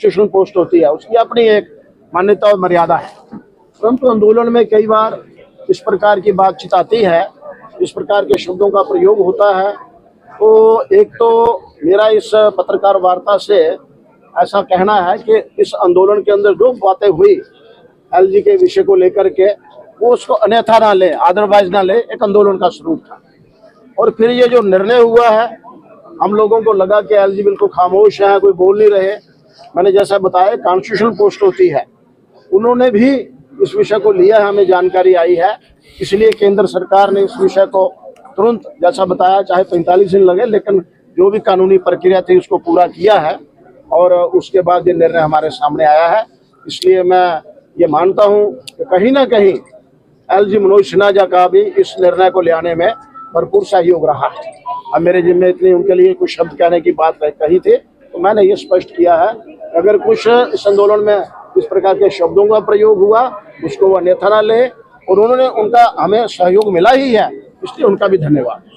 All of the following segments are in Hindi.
कॉन्स्टिट्यूशनल पोस्ट होती है, उसकी अपनी एक मान्यता और मर्यादा है। परंतु आंदोलन में कई बार इस प्रकार की बातचीत आती है, इस प्रकार के शब्दों का प्रयोग होता है। तो एक तो मेरा इस पत्रकार वार्ता से ऐसा कहना है कि इस आंदोलन के अंदर जो बातें हुई एलजी के विषय को लेकर के, वो उसको अन्यथा ना ले, अदरवाइज ना ले, एक आंदोलन का स्वरूप था। और फिर ये जो निर्णय हुआ है, हम लोगों को लगा कि एलजी बिल्कुल खामोश है, कोई बोल नहीं रहे। मैंने जैसा बताया कॉन्स्टिट्यूशनल पोस्ट होती है, उन्होंने भी इस विषय को लिया है, हमें जानकारी आई है। इसलिए केंद्र सरकार ने इस विषय को तुरंत, जैसा बताया, चाहे 45 दिन लगे, लेकिन जो भी कानूनी प्रक्रिया थी उसको पूरा किया है और उसके बाद ये निर्णय हमारे सामने आया है। इसलिए मैं ये मानता हूँ कि कहीं ना कहीं एलजी मनोज सिन्हा का भी इस निर्णय को ले आने में भरपूर सहयोग रहा है। अब मेरे जिम्मे इतनी उनके लिए कुछ शब्द कहने की बात कही थी, तो मैंने ये स्पष्ट किया है, अगर कुछ इस आंदोलन में इस प्रकार के शब्दों का प्रयोग हुआ, उसको वो अन्यथा न ले, और उन्होंने उनका हमें सहयोग मिला ही है, इसलिए उनका भी धन्यवाद।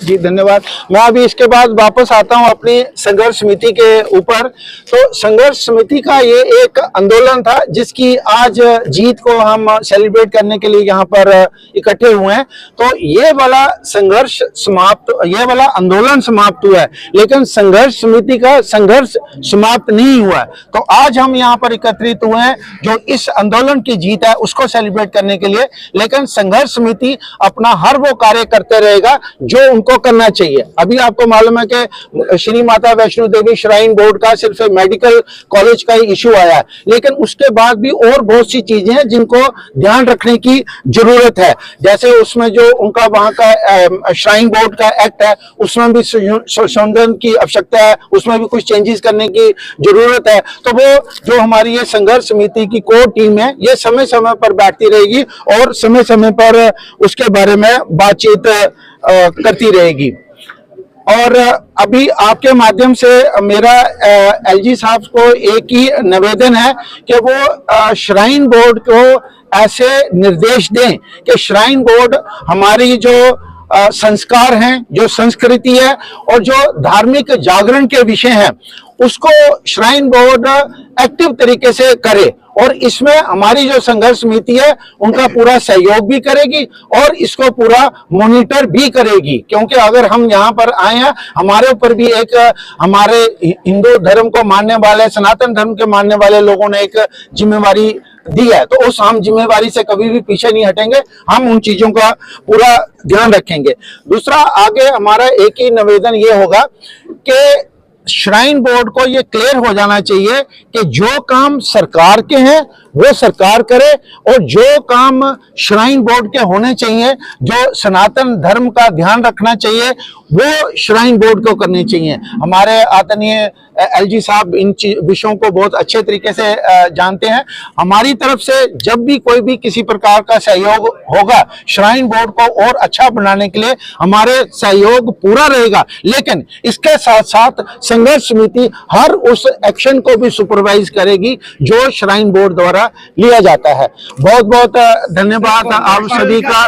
जी धन्यवाद। मैं अभी इसके बाद वापस आता हूं अपनी संघर्ष समिति के ऊपर। तो संघर्ष समिति का ये एक आंदोलन था जिसकी आज जीत को हम सेलिब्रेट करने के लिए यहाँ पर इकट्ठे हुए हैं। तो ये वाला संघर्ष समाप्त, ये वाला आंदोलन समाप्त हुआ है, लेकिन संघर्ष समिति का संघर्ष समाप्त नहीं हुआ है। तो आज हम यहाँ पर एकत्रित हुए हैं जो इस आंदोलन की जीत है उसको सेलिब्रेट करने के लिए, लेकिन संघर्ष समिति अपना हर वो कार्य करते रहेगा जो उनको करना चाहिए। अभी आपको मालूम है कि श्री माता वैष्णो देवी श्राइन बोर्ड का सिर्फ मेडिकल कॉलेज का ही इशू आया है, लेकिन उसके बाद भी और बहुत सी चीजें हैं जिनको ध्यान रखने की जरूरत है। जैसे उसमें जो उनका वहां का श्राइन बोर्ड का एक्ट है, उसमें भी संशोधन की आवश्यकता है, उसमें भी कुछ चेंजेस करने की जरूरत है। तो वो जो हमारी ये संघर्ष समिति की कोर टीम है, ये समय समय पर बैठती रहेगी और समय समय पर उसके बारे में बातचीत करती रहेगी। और अभी आपके माध्यम से मेरा एलजी साहब को एक ही निवेदन है कि वो श्राइन बोर्ड को ऐसे निर्देश दें कि श्राइन बोर्ड हमारी जो संस्कार हैं, जो संस्कृति है और जो धार्मिक जागरण के विषय हैं, उसको श्राइन बोर्ड एक्टिव तरीके से करे और इसमें हमारी जो संघर्ष समिति है उनका पूरा सहयोग भी करेगी और इसको पूरा मॉनिटर भी करेगी। क्योंकि अगर हम यहाँ पर आए हैं, हमारे ऊपर भी एक हमारे हिंदू धर्म को मानने वाले, सनातन धर्म के मानने वाले लोगों ने एक जिम्मेवारी दी है, तो उस हम जिम्मेवारी से कभी भी पीछे नहीं हटेंगे, हम उन चीजों का पूरा ध्यान रखेंगे। दूसरा, आगे हमारा एक ही निवेदन ये होगा कि श्राइन बोर्ड को ये क्लियर हो जाना चाहिए कि जो काम सरकार के हैं वो सरकार करे और जो काम श्राइन बोर्ड के होने चाहिए, जो सनातन धर्म का ध्यान रखना चाहिए, वो श्राइन बोर्ड को करने चाहिए। हमारे आदरणीय एलजी साहब इन विषयों को बहुत अच्छे तरीके से जानते हैं। हमारी तरफ से जब भी कोई भी किसी प्रकार का सहयोग होगा श्राइन बोर्ड को और अच्छा बनाने के लिए, हमारे सहयोग पूरा रहेगा। लेकिन इसके साथ साथ संघर्ष समिति हर उस एक्शन को भी सुपरवाइज करेगी जो श्राइन बोर्ड द्वारा लिया जाता है। बहुत बहुत धन्यवाद आप सभी का।